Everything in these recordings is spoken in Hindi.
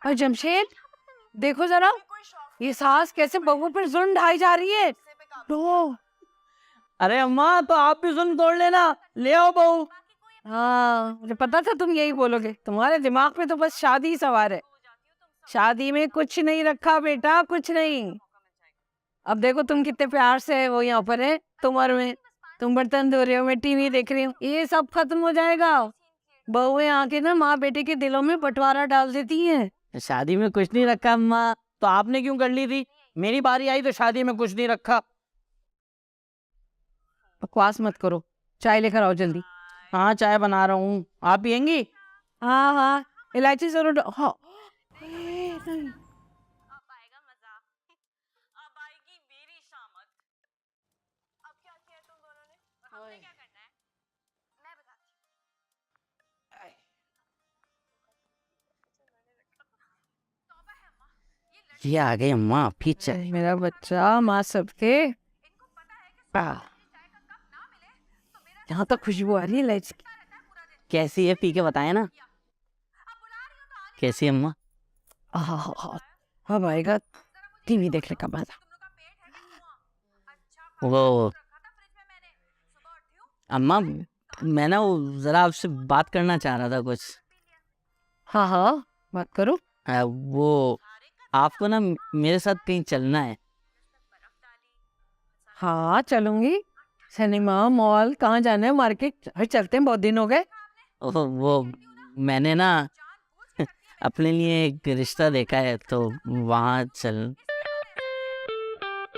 और जमशेद देखो जरा, ये सास कैसे बहू पर जुल्म ढाई जा रही है। तो अरे अम्मा, तो आप भी जुल्म तोड़ लेना, ले आओ बहू। हाँ, मुझे पता था तुम यही बोलोगे। तुम्हारे दिमाग में तो बस शादी ही सवार है। शादी में कुछ नहीं रखा बेटा, कुछ नहीं। अब देखो तुम कितने प्यार से वो यहाँ पर है तुमर में, तुम बर्तन धो रहे हो, मैं टीवी देख रही हूँ, ये सब खत्म हो जाएगा। बहुएं आके ना माँ बेटे के दिलों में बंटवारा डाल देती हैं। शादी में कुछ नहीं रखा अम्मा, तो आपने क्यों कर ली थी? मेरी बारी आई तो शादी में कुछ नहीं रखा। बकवास मत करो, चाय लेकर आओ जल्दी। हाँ, चाय बना रहा हूँ, आप पियेंगी? हाँ हाँ, इलायची जरूर हाँ। नहीं। अब आएगा मजा, अब आएगी मेरी शामत। अब क्या किया तुम दोनों ने और हमने क्या करना है, मैं बताती हूँ। तौबा है अम्मा, ये आ गई अम्मा, फिर चाय। मेरा बच्चा माँ सबके। इनको पता है कि चाय का कप ना मिले तो मेरा यहाँ तक खुशबू आ रही है इलायची की। रहता है पूरा दिन। कैसी है, पी के बताए ना। अब बुला रही हो तो आने कैसी अम्मा? अब आएगा टीवी देखने का मजा। तुम लोग का पेट है कि कुआं? अच्छा वो रखा था फ्रिज में मैंने, सुबह उठी हूँ अम्मा, मैं ना वो जरा आपसे बात करना चाह रहा था कुछ। हाँ हाँ, बात करो। वो आपको ना मेरे साथ कहीं चलना है। हाँ चलूंगी। सिनेमा, मॉल, कहाँ जाना है? मार्केट चलते हैं, बहुत दिन हो गए। वो मैंने ना अपने लिए एक रिश्ता देखा है, तो वहाँ चल।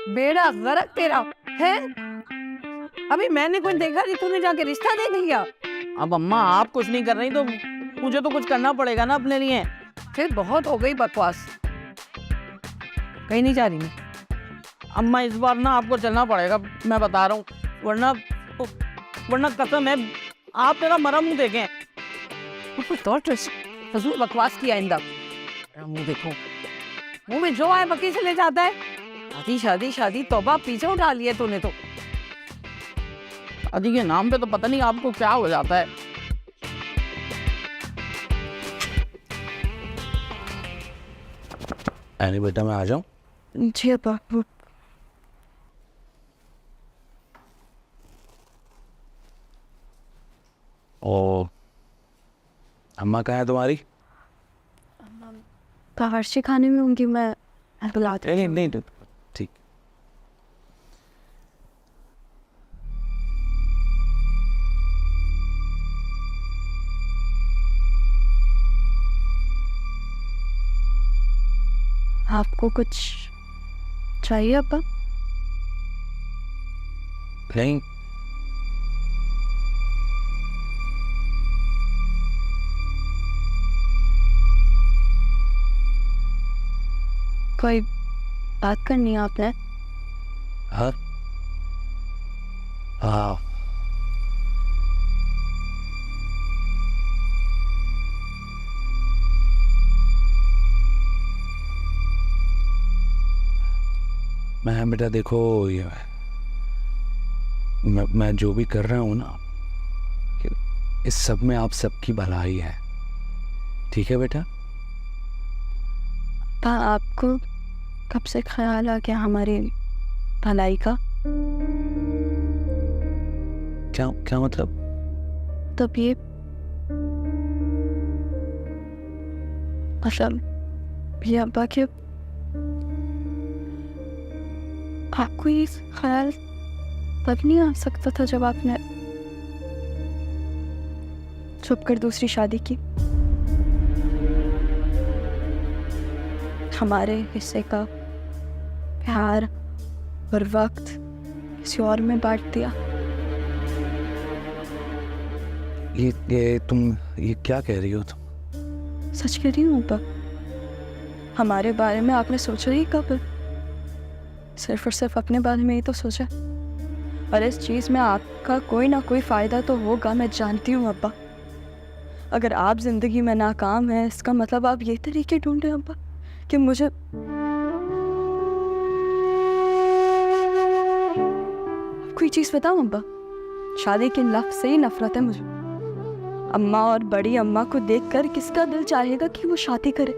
बेड़ा गर्क तेरा है। अभी मैंने कुछ देखा नहीं, तूने जाके रिश्ता देख लिया। अब अम्मा, आप कुछ नहीं कर रही तो मुझे तो कुछ करना पड़ेगा ना अपने लिए। फिर बहुत हो गई बकवास, कहीं नहीं जा रही मैं। अम्मा, इस बार ना आपको चलना पड़ेगा, मैं बता रहा हूँ, वरना कसम है आप मेरा मरम मुँह देखें। तो फजूल बकवास किया इंदा। मुंह देखो, मुंह में जो आए बकी से ले जाता है। शादी शादी शादी, तौबा, पीछे उठा लिया तूने तो। शादी के नाम पे तो पता नहीं आपको क्या हो जाता है। एनी बेटा, मैं आ जाऊं? जी बाबू। ओ, अम्मा कहाँ है तुम्हारी? बावर्ची खाने में होंगी, मैं बुलाती हूँ। नहीं, ठीक। आपको कुछ चाहिए अब्बा? नहीं, कोई बात करनी है आपने? हाँ हाँ, मैं बेटा देखो, ये मैं जो भी कर रहा हूँ ना, इस सब में आप सबकी भलाई है, ठीक है बेटा? आपको कब से ख्याल आ गया हमारी भलाई का? क्या मतलब? तब ये मतलब ये अब्बा के, आपको ये ख्याल तब नहीं आ सकता था जब आपने छुप कर दूसरी शादी की? हमारे हिस्से का प्यार और वक्त किसी और में बांट दिया। ये तुम ये क्या कह रही हो तुम? सच कह रही हूँ अब्बा, हमारे बारे में आपने सोचा ही कब? सिर्फ और सिर्फ अपने बारे में ही तो सोचा, और इस चीज़ में आपका कोई ना कोई फ़ायदा तो होगा, मैं जानती हूँ अब्बा। अगर आप ज़िंदगी में नाकाम हैं, इसका मतलब आप ये तरीके ढूंढ रहे हैं अब्बा कि मुझे कोई चीज़ बताऊँ अब्बा? शादी के लफ्ज़ से ही नफरत है मुझे। अम्मा और बड़ी अम्मा को देखकर किसका दिल चाहेगा कि वो शादी करे?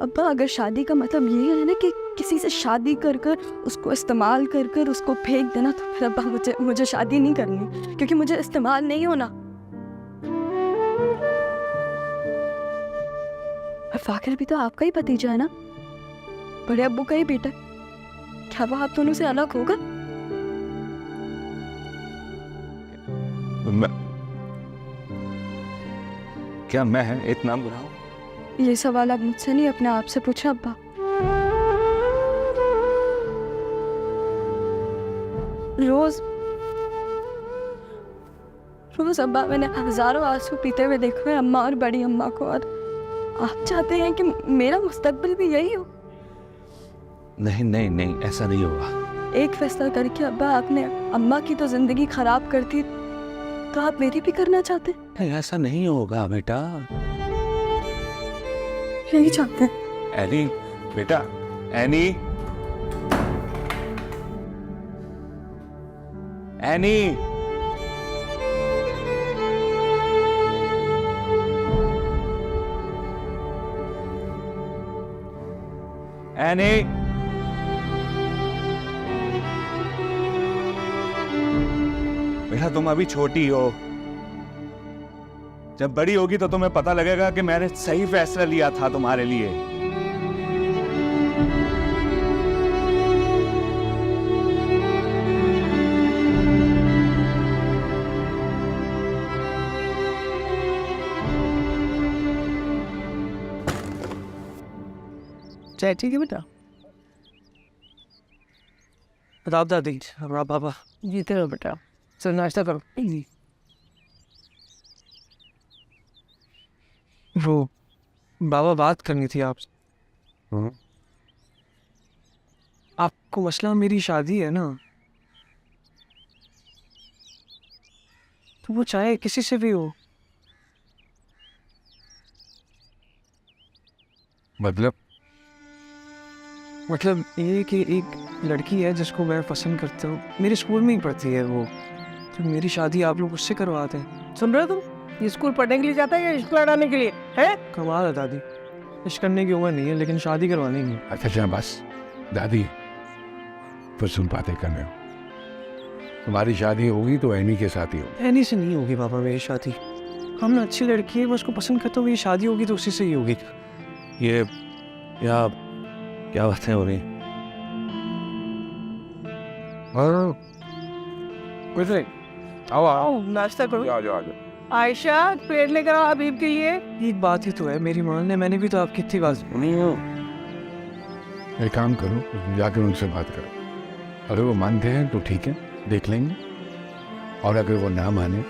अब्बा अगर शादी का मतलब यही है ना कि किसी से शादी कर कर उसको इस्तेमाल कर कर उसको फेंक देना, तो फिर अब्बा मुझे शादी नहीं करनी, क्योंकि मुझे इस्तेमाल नहीं होना। और फाकिर भी तो आपका ही भतीजा है ना, बड़े अब्बू का ही बेटा। क्या वो आप दोनों से अलग होगा? क्या मैं इतना बुरा हूँ? ये सवाल आप मुझसे नहीं अपने आप से पूछा अब्बा। रोज रोज अब्बा मैंने हजारों आंसू पीते हुए देखा है अम्मा और बड़ी अम्मा को, और आप चाहते हैं कि मेरा मुस्तकबिल भी यही हो? नहीं नहीं नहीं, ऐसा नहीं होगा। एक फैसला करके अब्बा आपने अम्मा की तो जिंदगी खराब कर दी, तो आप मेरी भी करना चाहते? नहीं, ऐसा नहीं होगा बेटा। यही चाहते हैं। एनी बेटा, एनी एनी एनी बेटा, तुम अभी छोटी हो। जब बड़ी होगी तो तुम्हें पता लगेगा कि मैंने सही फैसला लिया था तुम्हारे लिए। चाय ठीक है बेटा? बताओ दादी, हमारा पापा। जीते रहो बेटा, चलो नाश्ता करो। वो बाबा बात करनी थी आपसे। आपको मसला मेरी शादी है ना, तो वो चाहे किसी से भी हो। मतलब ये कि एक लड़की है जिसको मैं पसंद करता हूँ, मेरे स्कूल में ही पढ़ती है वो, तो मेरी शादी आप लोग उससे करवाते हैं। सुन रहे हो तुम? ये स्कूल पढ़ने के लिए जाता है या इश्क लड़ाने के लिए है? कमाल है दादी, इश्क करने की उम्र नहीं है लेकिन शादी करवानी नहीं। अच्छा अच्छा बस दादी, फिर सुन बातें कर रहे हो। तुम्हारी शादी होगी तो एनी के साथ ही होगी। एनी से नहीं होगी पापा मेरी शादी। हम ना अच्छी लड़की है, मैं उसको पसंद करता हूँ, मेरी शादी होगी तो उसी से ही होगी। ये क्या बातें हो रही? कुछ नहीं, आओ आओ नाश्ता करो। जाओ जाओ जाओ। आयशा, प्लेट लेकर आओ हबीब के लिए। एक बात ही तो है मेरी मान ने, मैंने भी तो आपकी इतनी बात सुनी। एक काम करो, जाकर उनसे बात करो। अगर वो मानते हैं तो ठीक है, देख लेंगे, और अगर वो ना माने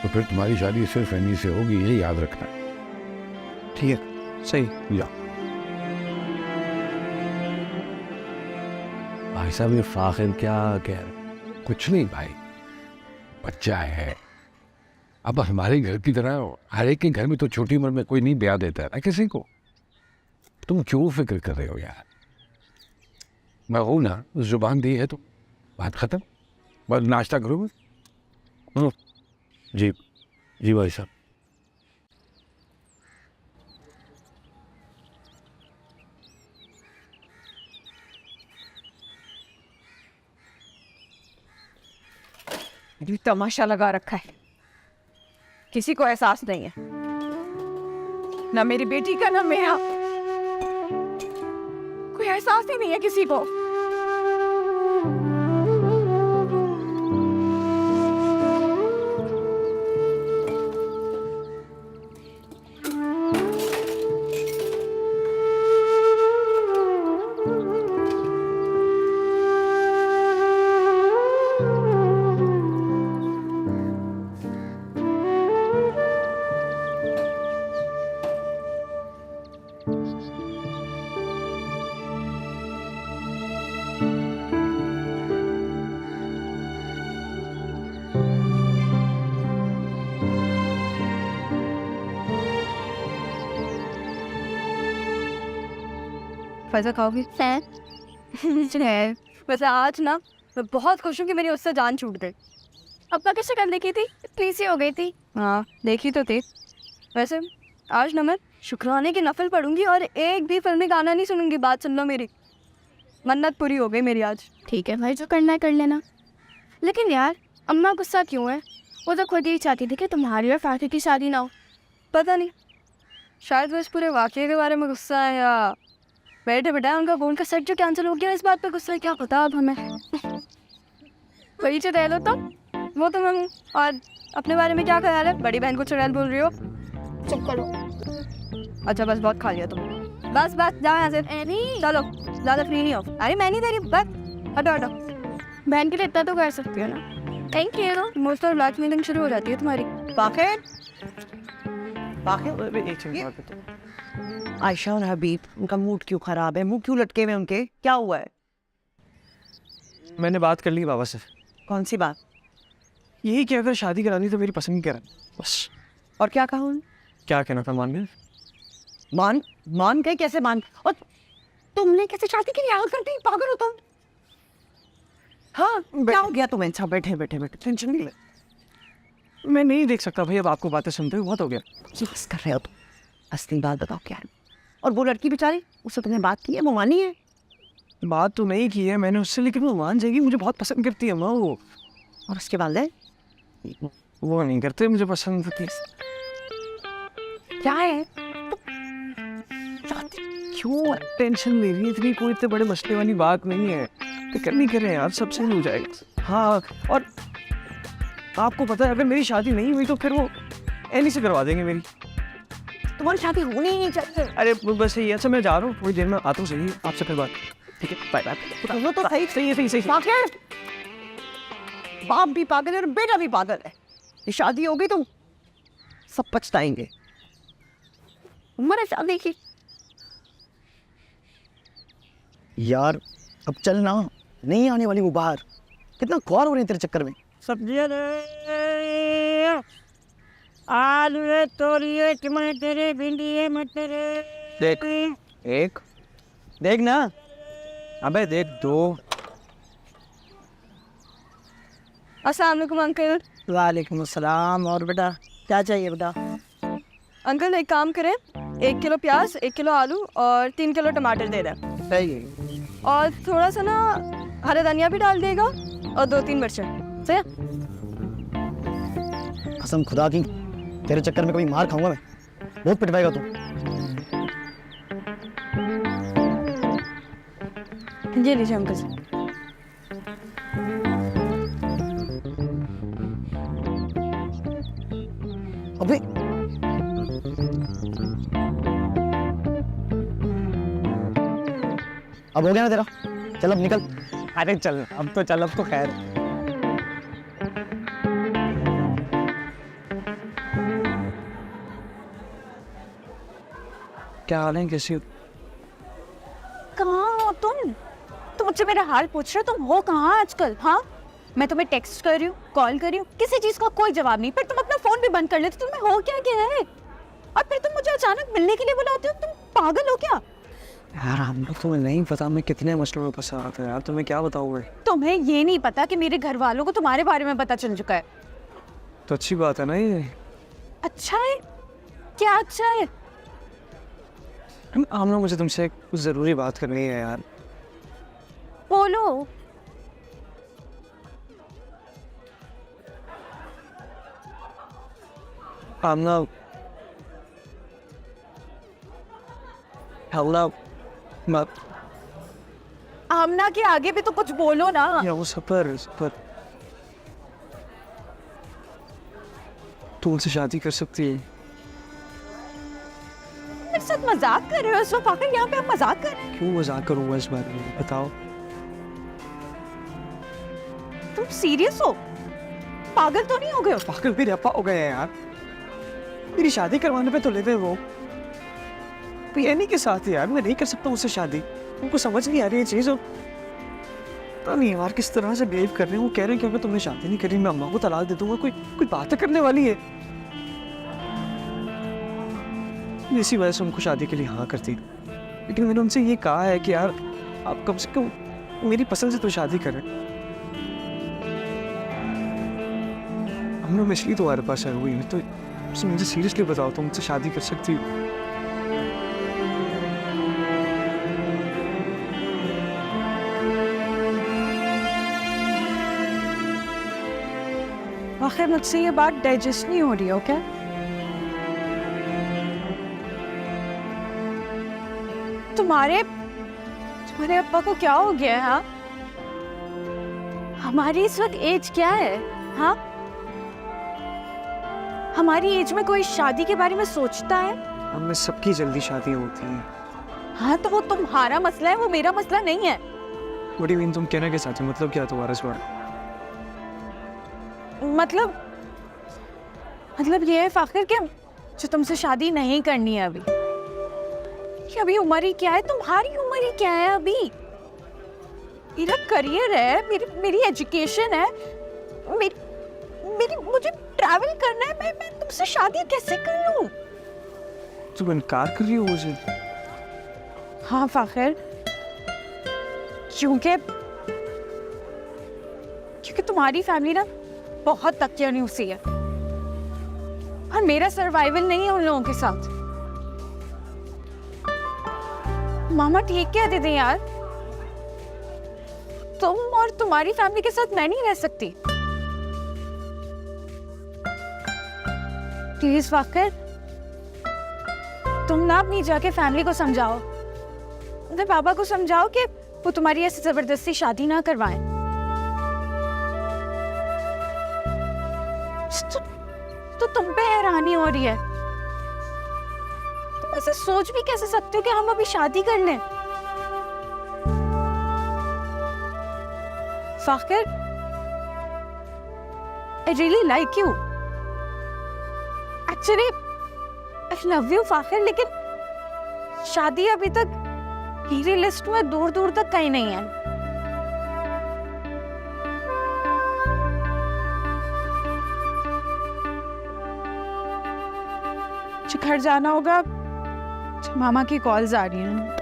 तो फिर तुम्हारी शादी सिर्फ एनी से होगी, ये याद रखना। ठीक है, सही। जाओ। भाई साहब, ये फाखिर क्या कह रहे? कुछ नहीं भाई, बच्चा है। अब हमारे घर की तरह हर एक के घर में तो छोटी उम्र में कोई नहीं ब्याह देता है ना किसी को। तुम क्यों फिक्र कर रहे हो यार? मैं हूं ना, जुबान दी है तो बात खत्म। बस नाश्ता करो। जी जी भाई साहब। भी तमाशा लगा रखा है, किसी को एहसास नहीं है, ना मेरी बेटी का ना मेरा। कोई एहसास ही नहीं है किसी को। फैजा खाओगी? है। वैसे आज ना मैं बहुत खुश हूँ कि मेरी उससे जान छूट गई। अब्बा की शक्ल देखी थी, इतनी सी हो गई थी। हाँ देखी तो थी। वैसे आज ना मैं शुक्राने की नफल पढ़ूंगी और एक भी फिल्मी गाना नहीं सुनूंगी। बात सुन लो मेरी, मन्नत पूरी हो गई मेरी आज। ठीक है भाई, जो करना है कर लेना। लेकिन यार अम्मा गुस्सा क्यों है? वो तो खुद यही चाहती थी कि तुम्हारी और फातिह की शादी ना हो। पता नहीं, शायद वो इस पूरे वाक़े के बारे में गुस्सा है या बैठे बैठा उनका फ़ोन का सेट जो कैंसिल हो गया इस बात पे गुस्सा है, क्या पता अब हमें। वही जो रह लो तो वो तो मैं हूँ। और अपने बारे में क्या ख्याल है? बड़ी बहन को चुड़ैल बोल रही हो? चुप करो। अच्छा बस बहुत खा लिया तुम, बस बस जाओ यहाँ से। चलो ज़्यादा फ्री नहीं हो। अरे मैं नहीं दे रही, बस हटो हटो। बहन के लिए इतना तो कर सकती हो ना। Thank you. इमोशनल ब्लैकमेलिंग शुरू हो जाती है तुम्हारी। बाखिर एक सेकंड, आयशा और हबीब, उनका मूड क्यों खराब है? मुंह क्यों लटके हुए उनके? क्या हुआ है? मैंने बात कर ली बाबा से। कौन सी बात? यही कि अगर शादी करानी तो मेरी पसंद की करा बस। और क्या कहा उन्होंने? क्या कहना था, मान गए? मान मान गए? कैसे मान? और तुमने कैसे शादी के लिए हाँ कर दी? पागल हो तुम? हाँ क्या हो गया तुम्हें? अच्छा बैठे बैठे बैठे, टेंशन नहीं ले, मैं नहीं देख सकता भाई अब आपको बातें सुनते हुए, बहुत हो गया। बस कर रहे हो तुम। असली बात बताओ क्या है? और वो लड़की बेचारी, उससे तुमने बात की है? वो मानी है? बात तो नहीं की है मैंने उससे, लेकिन वो मान जाएगी। मुझे बहुत पसंद करती है माँ वो। और उसके वाले वो नहीं करते मुझे पसंद होती है। क्या है? क्यों टेंशन ले रही है इतनी? कोई इतने बड़े मसले वाली बात नहीं है, फिक्र नहीं करें यार, सब सही हो जाएगा। हाँ, और आपको पता है अगर मेरी शादी नहीं हुई तो फिर वो एनी से करवा देंगे मेरी। तुम्हारी शादी होनी ही नहीं चाहिए। अरे बस यही है। अच्छा मैं जा रहा हूँ, थोड़ी देर में आता हूँ, सही आपसे फिर बात। ठीक है, बाय बाय। वो तो सही सही है, सही सही। पागल, बाप भी पागल है और बेटा भी पागल है। ये शादी हो गई तो सब पछताएंगे। उम्र है शादी की। यार अब चल ना, नहीं आने वाली वो बाहर। कितना ख्वार हो रहे हैं तेरे चक्कर में। सब्जियाँ दे, आलू है, तोरी है, टमाटर है, भिंडी है, मटर है। देख एक, देख ना, अबे देख दो। अस्सलाम वालेकुम अंकल। वालेकुम अस्सलाम। और बेटा क्या चाहिए बेटा? अंकल एक काम करें, 1 किलो प्याज, 1 किलो आलू और 3 किलो टमाटर दे दें। सही है। और थोड़ा सा ना हरा धनिया भी डाल देगा और 2-3 मिर्चें। सही है? कसम खुदा की तेरे चक्कर में कभी मार खाऊंगा मैं, बहुत पिटवाएगा तू। ये लीजिए अंकल जी। अबे अब हो गया ना तेरा, चल अब निकल। अरे चल अब तो चल, अब तो खैर। क्या हाल है, कैसी हो? कहाँ हो तुम? तुम मुझसे मेरा हाल पूछ रहे हो? तुम हो कहाँ आजकल? हाँ, मैं तुम्हें टेक्स्ट कर रही हूँ, कॉल कर रही हूँ, किसी चीज का कोई जवाब नहीं। फिर तुम अपना फोन भी बंद कर लेते। तुम्हें हो क्या गया है? और फिर तुम मुझे अचानक मिलने के लिए बुलाते हो। तुम पागल हो क्या? यार हम लोग, तुम्हें नहीं पता मैं कितने मसलों में फंसा था यार, तुम्हें क्या बताऊँ मैं। तुम्हें ये नहीं पता कि मेरे घर वालों को तुम्हारे बारे में पता चल चुका है। तो अच्छी बात है ना ये। अच्छा है? क्या अच्छा है? आमना मुझे तुमसे कुछ ज़रूरी बात करनी है यार। बोलो। आमना, हल्ला मत। आमना के आगे भी तो कुछ बोलो ना। या वो सफर तू उनसे शादी कर सकती है। मेरे साथ मजाक कर रहे हो इस वक्त? आकर यहाँ पे आप मजाक कर रहे हो? क्यों मजाक करूँगा इस बारे में, बताओ। तुम सीरियस हो? पागल तो नहीं हो गए हो? पागल भी रपा हो गए हैं यार। मेरी शादी करवाने पे तो लेते वो पियानी के साथ। यार मैं नहीं कर सकता उससे शादी, उनको समझ नहीं आ रही ये चीज़। और पता नहीं यार किस तरह से बिहेव कर रहे हैं। वो कह रहे हैं कि अगर तुमने शादी नहीं करी मैं अम्मा को तलाक दे दूंगा। कोई बात करने वाली है। इसी वजह से उनको शादी के लिए हाँ करती। लेकिन मैंने उनसे ये कहा है कि यार आप कम से कम मेरी पसंद से तो शादी करें। हम लोग इसलिए तुम्हारे पास आए हुई तो मुझे सीरियसली बताओ, तुम मुझसे शादी कर सकती हो? आखिर मुझसे ये बात डाइजेस्ट नहीं हो रही हो क्या? तुम्हारे अब्बा को क्या हो गया है? हाँ, हमारी इस वक्त एज क्या है? हाँ, हमारी एज में कोई शादी के बारे में सोचता है? हमें सबकी जल्दी शादियां होती हैं। हाँ, तो वो तुम्हारा मसला है, वो मेरा मसला नहीं है। What do you mean, तुम कहना के साथ मतलब क्या तुम्हारा इस बार? मतलब ये है फाखिर कि जो तुमसे शादी नहीं करनी है अभी। कि अभी उम्र ही क्या है, तुम्हारी उम्र ही क्या है अभी? मेरा करियर है, मेरी एजुकेशन है, मुझे ट्रैवल करना है। मैं तुमसे शादी कैसे कर लूं? तुम इनकार कर रही हो मुझे? हाँ फाखिर, क्योंकि तुम्हारी फैमिली ना बहुत तकियानुसी है और मेरा सर्वाइवल नहीं है उन लोगों के साथ। मामा ठीक कहते थे यार, तुम और तुम्हारी फैमिली के साथ मैं नहीं रह सकती। प्लीज फाखिर, तुम ना अपनी जाके फैमिली को समझाओ, अपने पापा को समझाओ कि वो तुम्हारी ऐसे जबरदस्ती शादी ना करवाएं। तो तुम पे हैरानी हो रही है? तुम ऐसे सोच भी कैसे सकते हो कि हम अभी शादी कर लें? Fakhir, I really like you. Actually, I love you Fakhir, लेकिन शादी अभी तक मेरी लिस्ट में दूर दूर तक कहीं नहीं है। घर जाना होगा, मामा की कॉल्स आ रही हैं।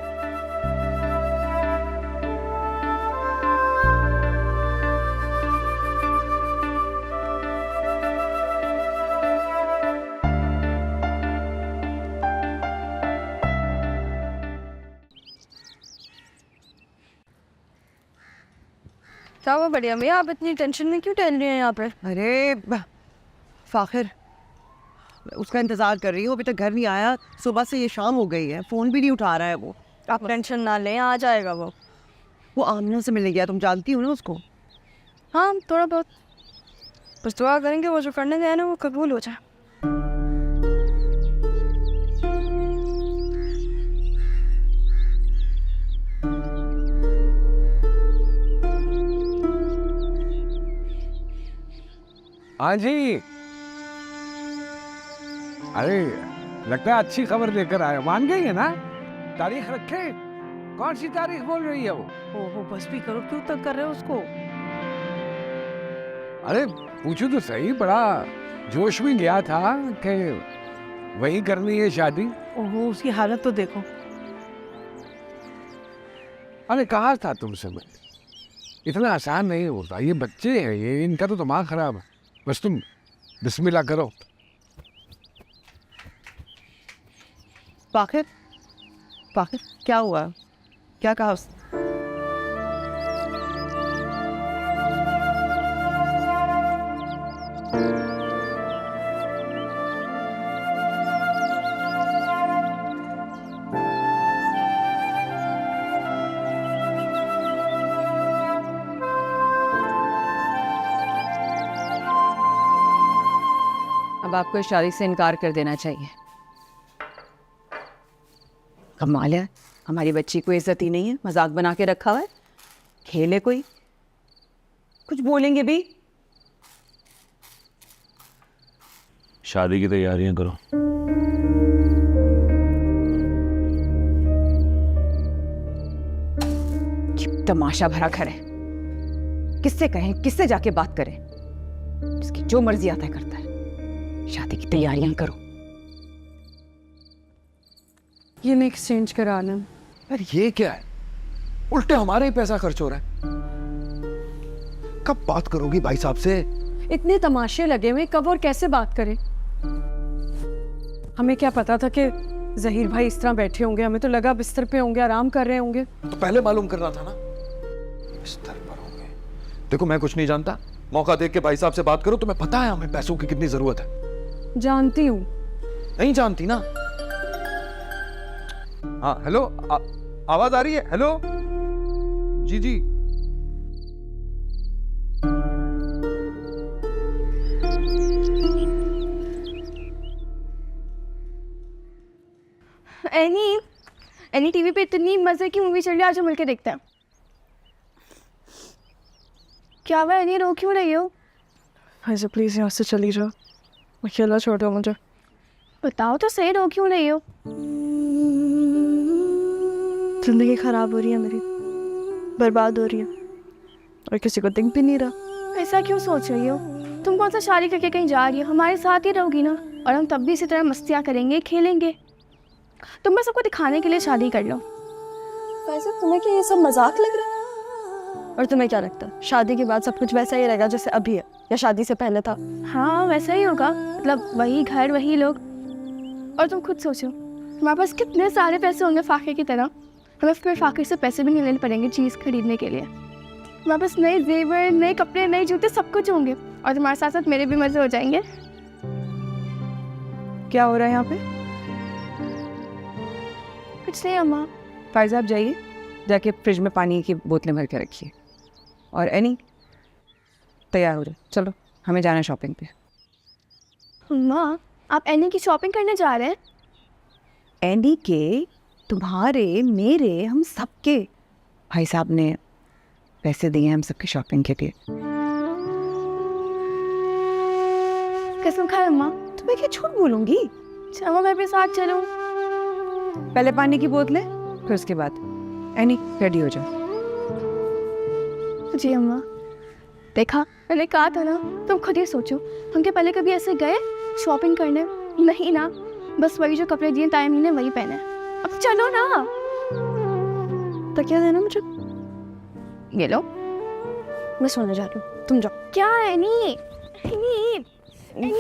क्या हुआ बढ़िया भैया, आप इतनी टेंशन में क्यों टहल रही हैं यहाँ पे? अरे फाखिर, उसका इंतजार कर रही हूँ, अभी तक घर नहीं आया। सुबह से ये शाम हो गई है, फोन भी नहीं उठा रहा है वो। आप टेंशन ना लें, आ जाएगा वो आमना से मिलने गया, तुम जानती हो ना उसको। हाँ, थोड़ा बहुत, बस दुआ करेंगे वो जो करने गया ना वो कबूल हो जाए। हाँ जी, अरे लगता है अच्छी खबर लेकर आए। मान गई है ना? तारीख रखे? कौन सी तारीख बोल रही है वो? ओहो, बस भी करो, क्यों तक कर रहे हो उसको? अरे पूछो तो सही, बड़ा जोश में गया था कि वही करनी है शादी। ओहो, उसकी हालत तो देखो। अरे कहा था तुमसे मैं, इतना आसान नहीं होता। ये बच्चे हैं, ये इनका तो दिमाग खराब है। बस तुम बिस्मिल्लाह करो। फाखिर, फाखिर क्या हुआ? क्या कहा उसने? अब आपको इस शादी से इनकार कर देना चाहिए। कमाल है, हमारी बच्ची को इज्जत ही नहीं है, मजाक बना के रखा हुआ है। खेले कोई, कुछ बोलेंगे भी? शादी की तैयारियां करो। तमाशा भरा घर है, किससे कहें, किससे जाके बात करें? इसकी जो मर्जी आता है करता है। शादी की तैयारियां करो। ये मैं एक्सचेंज करा लें। यार ये क्या है? उल्टे हमारा ही पैसा खर्च हो रहा है। कब बात करोगी भाई साहब से? इतने तमाशे लगे हुए, कब और कैसे बात करें? हमें क्या पता था कि जहीर भाई इस तरह बैठे होंगे, हमें तो लगा बिस्तर पे होंगे, आराम कर रहे होंगे। तो पहले मालूम करना था ना। बिस्तर पर होंगे। देखो मैं कुछ नहीं जानता, मौका देख के भाई साहब से बात करो। तुम्हें पता है हमें पैसों की कितनी जरूरत है। जानती हूँ। नहीं जानती ना? हाँ हेलो, आवाज आ रही है? हेलो जी जी। एनी टीवी पे इतनी मजे की मूवी चल रही है, आज हम मिलके देखते हैं। क्या हुआ एनी, रो क्यों रही हो? भाई साहब प्लीज़ यहाँ से चली जाओ, अकेला छोड़ दो मुझे। बताओ तो सही, रो क्यों रही हो? ज़िंदगी ख़राब हो रही है मेरी, बर्बाद हो रही है, और किसी को दिख भी नहीं रहा। ऐसा क्यों सोच रही हो? तुम कौन सा शादी करके कहीं जा रही हो? हमारे साथ ही रहोगी ना, और हम तब भी इसी तरह मस्तियाँ करेंगे, खेलेंगे। तुम बस सबको दिखाने के लिए शादी कर लो। वैसे तुम्हें क्या ये सब मजाक लग रहा है? और तुम्हें क्या लगता है शादी के बाद सब कुछ वैसा ही रहेगा जैसे अभी है, या शादी से पहले था? हाँ वैसा ही होगा, मतलब वही घर वही लोग। और तुम खुद सोचो, हमारे पास कितने सारे पैसे होंगे फाके की तरह। हमें फिर फाके से पैसे भी नहीं लेने पड़ेंगे चीज़ खरीदने के लिए। हमारे पास नए जेवर, नए कपड़े, नए जूते, सब कुछ होंगे। और तुम्हारे साथ साथ मेरे भी मजे हो जाएंगे। क्या हो रहा है यहाँ पे? कुछ नहीं अम्मा। फायजा आप जाइए, जाके फ्रिज में पानी की बोतलें भर के रखिए। और एनी तैयार हो जाए, चलो हमें जाना है शॉपिंग पे। अम्मा आप एनी की शॉपिंग करने जा रहे हैं? एंडी के, तुम्हारे, मेरे, हम सबके। भाई साहब ने पैसे दिए हैं हम सबकी शॉपिंग के लिए। कसम खाए अम्मा। तो मैं क्या झूठ बोलूंगी? चलो मैं भी साथ चलूं। पहले पानी की बोतलें, फिर उसके बाद एनी रेडी हो जाओ। जी अम्मा। देखा, मैंने कहा था ना, तुम खुद ही सोचो, हम क्या पहले कभी ऐसे गए शॉपिंग करने? नहीं ना, बस वही जो कपड़े दिए टाइम ने वही पहने। अब चलो ना। तो क्या देना मुझे? ये लो। मैं सोने जा रही हूँ, तुम जाओ। क्या है एनी?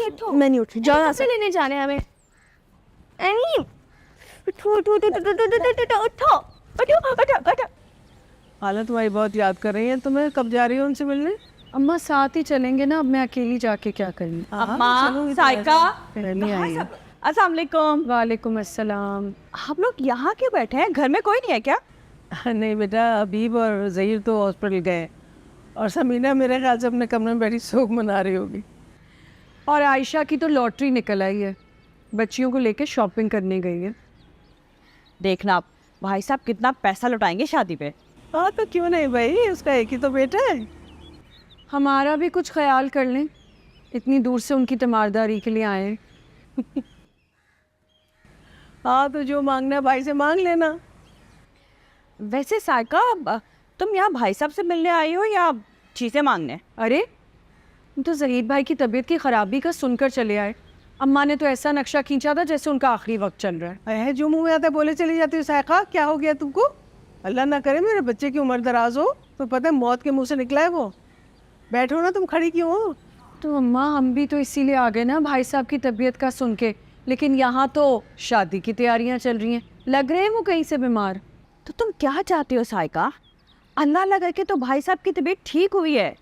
उठो। मैं नहीं उठी, जाओ यहाँ से। लेने जाने हमें। एनी उठो उठो उठो उठो उठो उठो उठो उठो। हालत तुम्हारी बहुत याद कर रही है तुम्हें। कब जा रही हो उनसे मिलने? अम्मा साथ ही चलेंगे ना, अब मैं अकेली जाके क्या करूँ? अम्मा, साइका, पहले आई है। अस्सलाम वालेकुम। वालेकुम अस्सलाम। आप लोग यहाँ क्यों बैठे हैं? घर में कोई नहीं है क्या? नहीं बेटा, अबीब और ज़हीर तो हॉस्पिटल गए, और समीना मेरे ख्याल से अपने कमरे में बैठी शोक मना रही होगी। और आयशा की तो लॉटरी निकल आई है, बच्चियों को लेके शॉपिंग करने गई है। देखना आप, भाई साहब कितना पैसा लुटाएंगे शादी पे। हाँ तो क्यों नहीं भाई, उसका एक ही तो बेटा है। हमारा भी कुछ ख्याल कर लें, इतनी दूर से उनकी तीमारदारी के लिए आए। हाँ तो जो मांगना भाई से मांग लेना। वैसे साइका, तुम यहाँ भाई साहब से मिलने आई हो या चीज़ें मांगने? अरे हम तो ज़हीर भाई की तबीयत की खराबी का सुनकर चले आए। अम्मा ने तो ऐसा नक्शा खींचा था जैसे उनका आखिरी वक्त चल रहा है। जो मुँह में आता है बोले चली जाती है। साइका क्या हो गया तुमको? अल्लाह ना करे मेरे बच्चे की उम्र दराज हो, तो पता है मौत के मुंह से निकला है वो। बैठो ना, तुम खड़ी क्यों हो? तो अम्मा हम भी तो इसीलिए आ गए ना भाई साहब की तबीयत का सुन के, लेकिन यहाँ तो शादी की तैयारियाँ चल रही हैं, लग रहे हैं वो कहीं से बीमार। तो तुम क्या चाहती हो साइका? अल्लाह ना करके तो भाई साहब की तबीयत ठीक हुई है,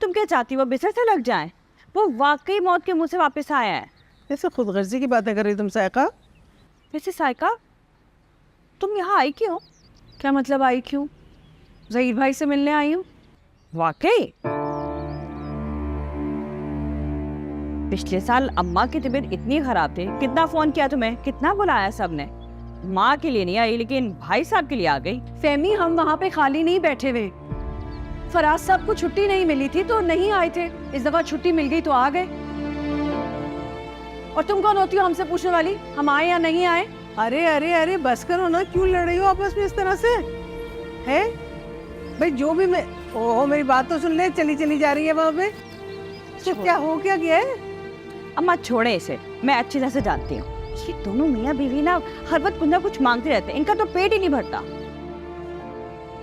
तुम क्या चाहती हो बिस्तर से लग जाए? वो वाकई मौत के मुंह से वापस आया है। ऐसे खुदगर्जी की बातें कर रही तुम साइका। वैसे साइका, तुम यहाँ आई क्यों? क्या मतलब आई क्यों? ज़हीर भाई से मिलने आई हूँ। वाकई पिछले साल अम्मा की तबीयत इतनी खराब थी, कितना फोन किया तुम्हें, कितना बुलाया सबने। माँ के लिए नहीं आई, लेकिन भाई साहब के लिए आ गई। फेमी हम वहाँ पे खाली नहीं बैठे हुए, फराज साहब को छुट्टी नहीं मिली थी तो नहीं आए थे, इस दफा छुट्टी मिल गई तो आ गए। और तुम कौन होती हो हमसे पूछने वाली, हम आए या नहीं आए? अरे अरे अरे बस करो ना, क्यों लड़ रही हो आपस में इस तरह से? है भाई जो भी मैं, ओह मेरी बात तो सुन ले, चली चली जा रही है वहाँ पे। तो क्या हो क्या गया है? अम्मा छोड़े इसे, मैं अच्छी तरह से जानती हूँ। ये दोनों मियाँ बीवी ना हर वक्त कुछ ना कुछ मांगते रहते हैं, इनका तो पेट ही नहीं भरता।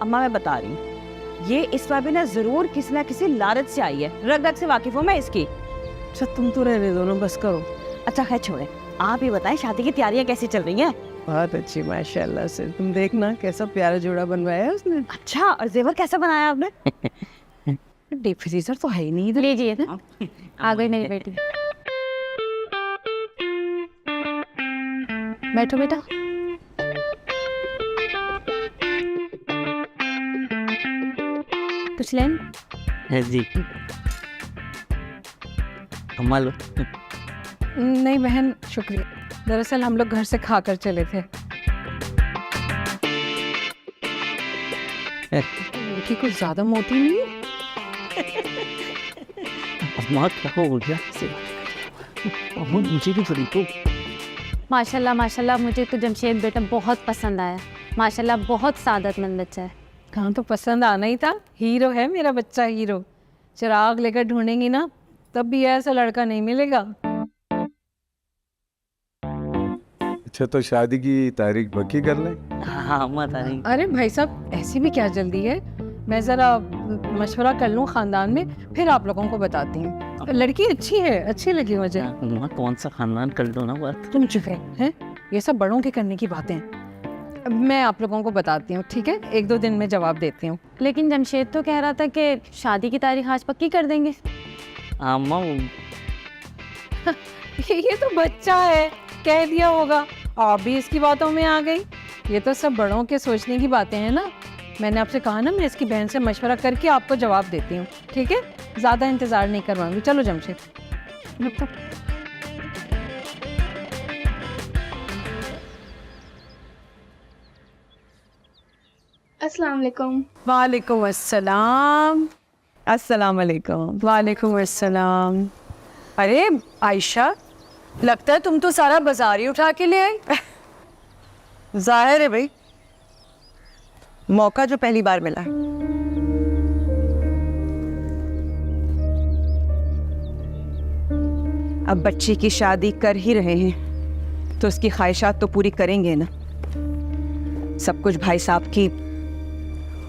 अम्मा मैं बता रही हूँ, ये इस बार भी ना जरूर किसी ना किसी लालच से आई है, रग रग से वाकिफ हूँ मैं इसकी। अच्छा तुम तो रहने दो ना, बस करो। अच्छा खैर छोड़े, आप ही बताएं शादी की तैयारियां कैसी चल रही हैं? बहुत अच्छी माशाल्लाह से। तुम देखना कैसा प्यारा जोड़ा बनवाया है उसने। अच्छा, और जेवर कैसा बनाया आपने? डीप फ्रीजर तो है ही नहीं इधर। लीजिए ना, आ गई मेरी बेटी। बैठो बेटा। कुछ लें? जी अम्मा लो। नहीं बहन, शुक्रिया। दरअसल हम लोग घर से खाकर चले थे। लड़की कुछ ज्यादा मोटी नहीं है। अम्मा क्या हो गया? मुझे भी थोड़ी तो। माशाल्लाह माशाल्लाह, मुझे तो जमशेद बेटा बहुत पसंद आया। माशाल्लाह बहुत सादतमंद बच्चा है। कहाँ तो पसंद आना ही था। हीरो है मेरा बच्चा, हीरो। चिराग लेकर ढूंढेंगी ना तब भी ऐसा लड़का नहीं मिलेगा। अच्छा तो शादी की तारीख पक्की कर लें? हाँ अम्मा तारीख। अरे भाई साहब, ऐसी भी क्या जल्दी है? मैं ज़रा मशवरा कर लूँ ख़ानदान में, फिर आप लोगों को बताती हूँ। लड़की अच्छी है, अच्छी लगी मुझे। अम्मा कौन सा खानदान कर दो ना बात। तुम चुप हैं? ये सब बड़ों के करने की बातें हैं। मैं आप लोगों को बताती हूँ, ठीक है? 1-2 दिन में जवाब देती हूँ। लेकिन जमशेद तो कह रहा था कि शादी की तारीख आज पक्की कर देंगे। अम्मा ये तो बच्चा है, कह दिया होगा। आप भी इसकी बातों में आ गई। ये तो सब बड़ों के सोचने की बातें हैं ना। मैंने आपसे कहा ना, मैं इसकी बहन से मशवरा करके आपको जवाब देती हूँ, ठीक है? ज़्यादा इंतज़ार नहीं करवाऊंगी। चलो जमशेद। अस्सलाम वालेकुम। वालेकुम अस्सलाम। अस्सलाम वालेकुम। वालेकुम अस्सलाम। अरे आयशा, लगता है तुम तो सारा बाजार ही उठा के ले आई। जाहिर है भाई, मौका जो पहली बार मिला है। अब बच्ची की शादी कर ही रहे हैं तो उसकी ख्वाहिशात तो पूरी करेंगे ना। सब कुछ भाई साहब की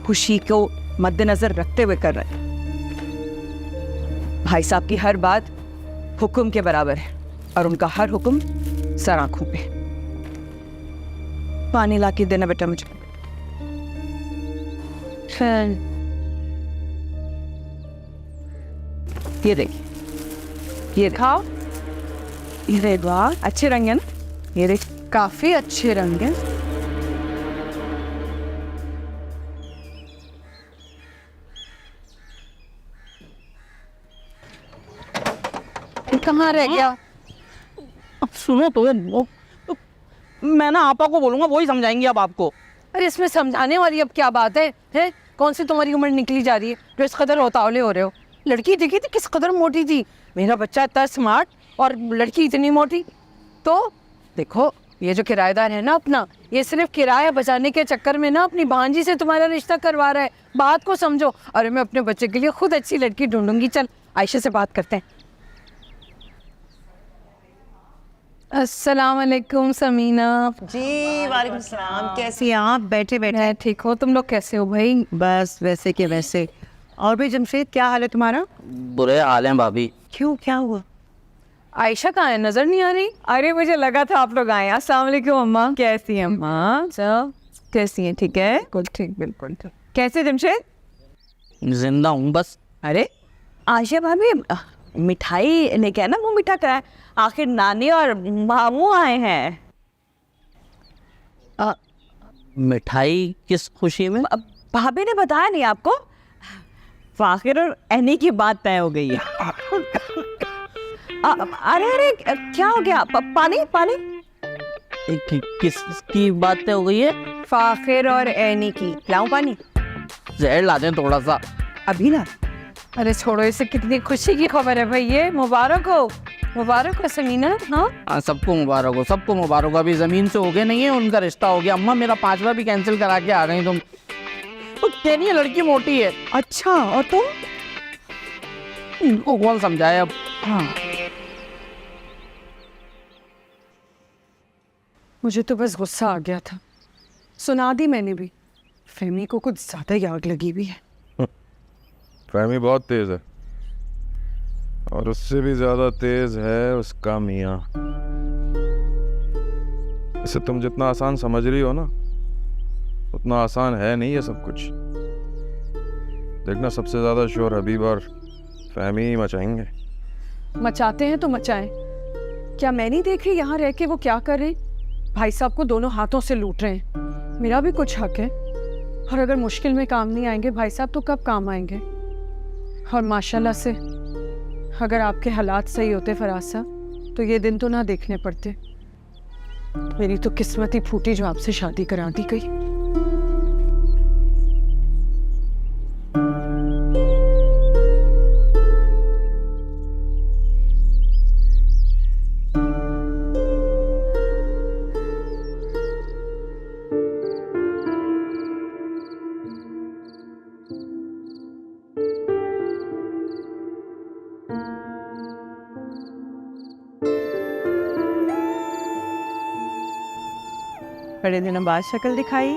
खुशी को मद्देनजर रखते हुए कर रहे हैं। भाई साहब की हर बात हुक्म के बराबर है और उनका हर हुक्म सर आंखों पे। पानी ला के देना बेटा मुझे। ये देखिए, ये खाओ। ये देख, वाह अच्छे रंग है ना। ये देख, काफी अच्छे रंग हैं। कहाँ रह गया? अब सुनो तो, मैं ना आपा को बोलूंगा, वही समझाएंगे अब आपको। अरे इसमें समझाने वाली अब क्या बात है? हैं? कौन सी तुम्हारी उम्र निकली जा रही है जो इस कदर होतावले हो रहे हो? लड़की देखी थी किस कदर मोटी थी। मेरा बच्चा इतना स्मार्ट और लड़की इतनी मोटी। तो देखो, ये जो किराएदार है ना अपना, ये सिर्फ किराया बचाने के चक्कर में ना अपनी भांजी से तुम्हारा रिश्ता करवा रहा है। बात को समझो। अरे मैं अपने बच्चे के लिए खुद अच्छी लड़की ढूंढूंगी। चल आयशा से बात करते हैं। अस्सलाम वालेकुम समीना जी वालेकुम सलाम। कैसी हैं आप? बैठे बैठे। मैं ठीक हूँ, तुम लोग कैसे हो भाई? बस वैसे के वैसे। और भी जमशेद, क्या हाल है तुम्हारा? बुरे हाल हैं भाभी। क्यों, क्या हुआ? आयशा कहाँ है? नजर नहीं आ रही। अरे मुझे लगा था आप लोग आए। अस्सलाम वालेकुम अम्मा। कैसी हैं अम्मा? सब कैसी हैं? ठीक है, बिल्कुल ठीक, बिल्कुल ठीक। कैसे जमशेद? जिंदा हूँ बस। अरे आयशा भाभी, मिठाई लेके आए ना, वो मीठा कराए। आखिर नानी और मामू आए हैं। मिठाई किस खुशी में? भाभी ने बताया नहीं आपको? फाखिर और एनी की बात तय हो गई है। अरे अरे क्या हो गया? पानी पानी। किसकी बात हो गई है? फाखिर और एनी की। लाऊं पानी? जहर ला दें थोड़ा सा। अभी ना। अरे छोड़ो, इसे कितनी खुशी की खबर है भाई। ये मुबारक हो, मुबारक हो समीना। हाँ सबको मुबारक हो, सबको मुबारक हो। अभी जमीन से हो गए नहीं है, उनका रिश्ता हो गया। अम्मा मेरा 5वां भी कैंसिल करा के आ गई तुम। तो कह रही है लड़की मोटी है। अच्छा, और तुम? इनको कौन समझाए अब। हाँ मुझे तो बस गुस्सा आ गया था, सुना दी मैंने भी। फहमी को कुछ ज्यादा ही आग लगी हुई है। फहमी बहुत तेज है और उससे भी ज्यादा तेज है उसका मियाँ। इसे तुम जितना आसान समझ रही हो ना, उतना आसान है नहीं ये सब कुछ। देखना सबसे ज़्यादा शोर हबीब और फहमी ही मचाएंगे। मचाते हैं तो मचाएं। क्या मैं नहीं देख रही यहाँ रह के वो क्या कर रहे हैं? भाई साहब को दोनों हाथों से लूट रहे हैं। मेरा भी कुछ हक है, और अगर मुश्किल में काम नहीं आएंगे भाई साहब तो कब काम आएंगे? और माशाल्लाह से अगर आपके हालात सही होते फराज साहब तो ये दिन तो ना देखने पड़ते। मेरी तो किस्मत ही फूटी जो आपसे शादी करा दी गई। बड़े दिनों बाद शक्ल दिखाई।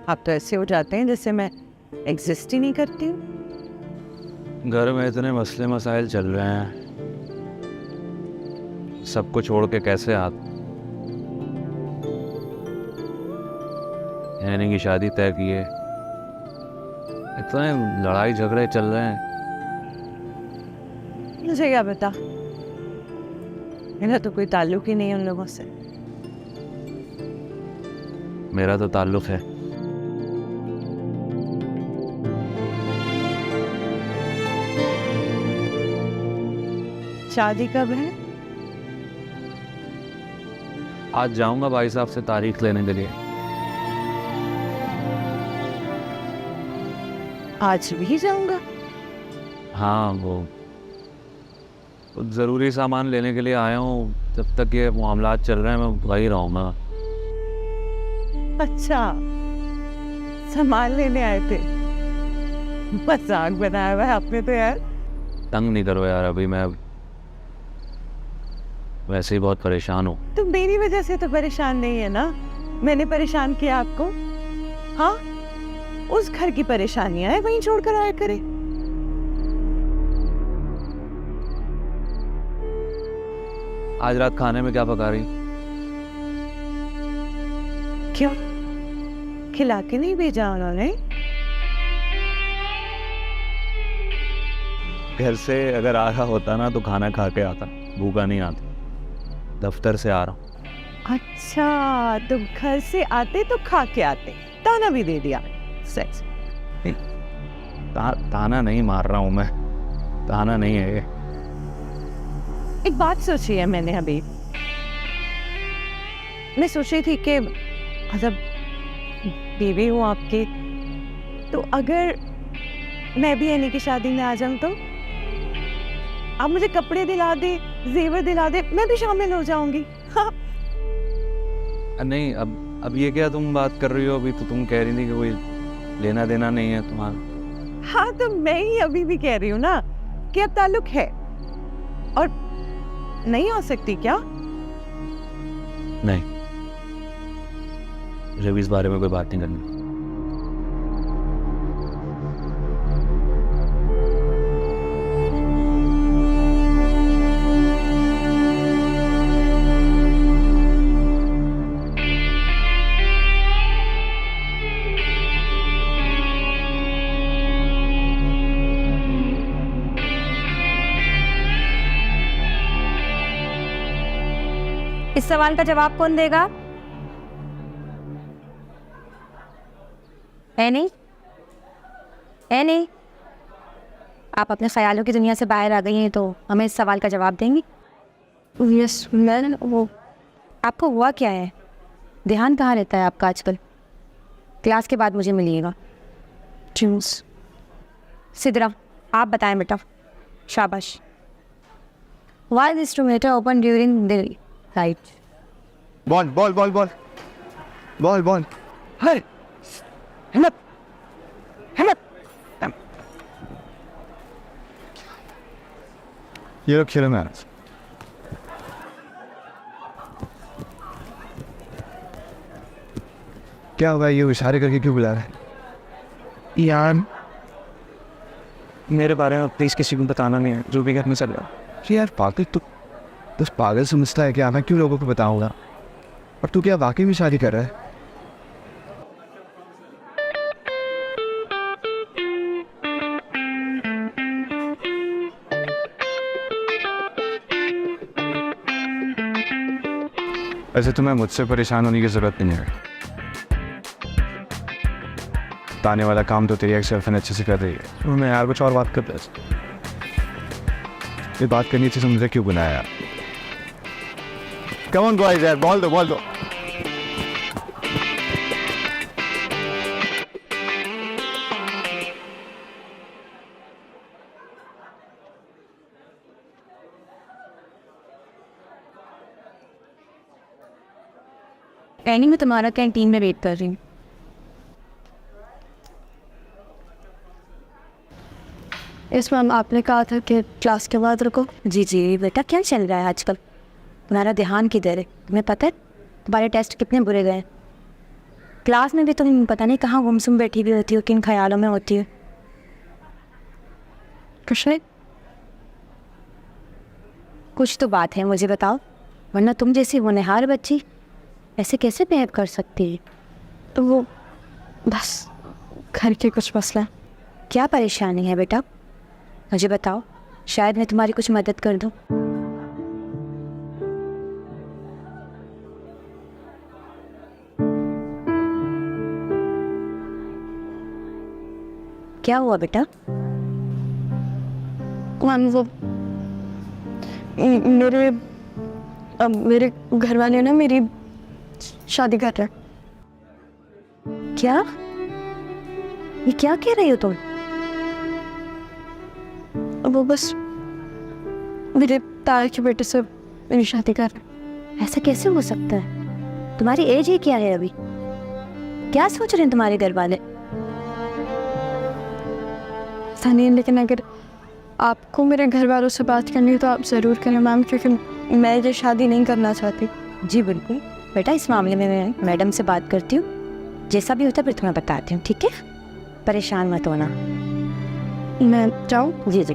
आप तो ऐसे हो जाते हैं जैसे मैं एग्जिस्ट ही नहीं करती हूँ। घर में इतने मसले मसाइल चल रहे हैं, सबको छोड़ के कैसे आप यानी की शादी तय की है, इतने लड़ाई झगड़े चल रहे हैं। मुझे क्या पता, मेरा तो कोई ताल्लुक ही नहीं है उन लोगों से। मेरा तो ताल्लुक है। शादी कब है? आज जाऊंगा भाई साहब से तारीख लेने के लिए। आज भी जाऊंगा? हाँ, वो कुछ ज़रूरी सामान लेने के लिए आया हूँ। जब तक ये मामलात चल रहे हैं मैं वही रहूँगा। अच्छा, सामान लेने आए थे? मजाक बनाया हुआ है आपने तो यार। तंग नहीं करो यार, अभी मैं वैसे ही बहुत परेशान हूँ। तुम मेरी वजह से तो परेशान नहीं है ना? मैंने परेशान किया आपको? हाँ, उस घर की परेशानियां है, वहीं छोड़कर आया करे। आज रात खाने में क्या पका रही? क्यों, खिला के नहीं भेजा उन्होंने? घर से अगर आ रहा होता ना तो खाना खा के आता, भूखा नहीं आता। दफ्तर से आ रहा हूँ। अच्छा, तुम घर से आते तो खा के आते, ताना भी दे दिया। सेक्स ताना नहीं मार रहा हूँ मैं, ताना नहीं है ये। एक बात सोची है मैंने अभी। मैं सोच रही थी कि मतलब बीवी हूँ आपकी, तो अगर मैं भी एनी की शादी में आ जाऊँ तो आप मुझे कपड़े दिला दे, जेवर दिला दे, मैं भी शामिल हो जाऊंगी। हाँ। नहीं, अब ये क्या तुम बात कर रही हो? अभी तो तुम कह रही थी कि कोई लेना देना नहीं है तुम्हारा। हाँ, तो मैं ही अभी भी कह रही हूँ ना कि अब ताल्लुक है और नहीं हो सकती क्या? नहीं, मुझे भी इस बारे में कोई बात नहीं करनी। इस सवाल का जवाब कौन देगा? एनी, एनी, आप अपने ख्यालों की दुनिया से बाहर आ गई हैं तो हमें इस सवाल का जवाब देंगी? यस मैन, वो आपको हुआ क्या है? ध्यान कहाँ रहता है आपका आजकल? क्लास के बाद मुझे मिलिएगा। ट्यून्स। सिद्रा, आप बताएं बेटा। शाबाश। Why this tomato open during the night? Ball ball ball ball ball ball. है हिम्मत हिम्मत। ये लोग खेलो मैच। क्या हुआ? ये इशारे करके क्यों बुला रहा है? यार मेरे बारे में प्लीज किसी को बताना नहीं है, जो भी घर में चल रहा है। यार पागल, तू पागल समझता है क्या? मैं क्यों लोगों को बताऊंगा? और तू क्या वाकई में शादी कर रहा है? वैसे तुम्हें मुझसे परेशान होने की ज़रूरत नहीं है। ताने वाला काम तो तेरी एक्स गर्लफ्रेंड अच्छे से कर रही है। मैं यार कुछ और बात करता है। ये बात करनी थी तो मुझे क्यों बुलाया? कम ऑन बॉयज यार, बॉल दो। एनी, मैं तुम्हारा कैंटीन में वेट कर रही हूँ। इस मैम आपने कहा था कि क्लास के बाद रुको। जी जी बेटा, क्या चल रहा है आजकल? तुम्हारा ध्यान किधर है? तुम्हें पता है तुम्हारे टेस्ट कितने बुरे गए? क्लास में भी तुम पता नहीं कहाँ गुमसुम बैठी हुई होती हो, किन ख्यालों में होती हो। कुछ नहीं। कुछ तो बात है, मुझे बताओ, वरना तुम जैसी होनहार बच्ची ऐसे कैसे बिहेव कर सकती है? तो वो बस घर के कुछ मसला। क्या परेशानी है बेटा, मुझे बताओ, शायद मैं तुम्हारी कुछ मदद कर दूं। क्या हुआ बेटा? मैम वो मेरे घर वाले ना मेरी शादी कर रहे हैं। क्या? ये क्या कह रही हो तुम? वो बस मेरे ताया के बेटे से मेरी शादी कर रहे हैं। ऐसा कैसे हो सकता है? तुम्हारी एज ही क्या है अभी? क्या सोच रहे हैं तुम्हारे घर वाले? ऐसा नहीं, लेकिन अगर आपको मेरे घर वालों से बात करनी है तो आप ज़रूर करें मैम, क्योंकि मैं ये शादी नहीं करना चाहती। जी बिल्कुल बेटा, इस मामले में मैं मैडम से बात करती हूँ, जैसा भी होता है फिर तुम्हें बताती हूँ, ठीक है? परेशान मत होना। मैं जाऊँ? जी जी।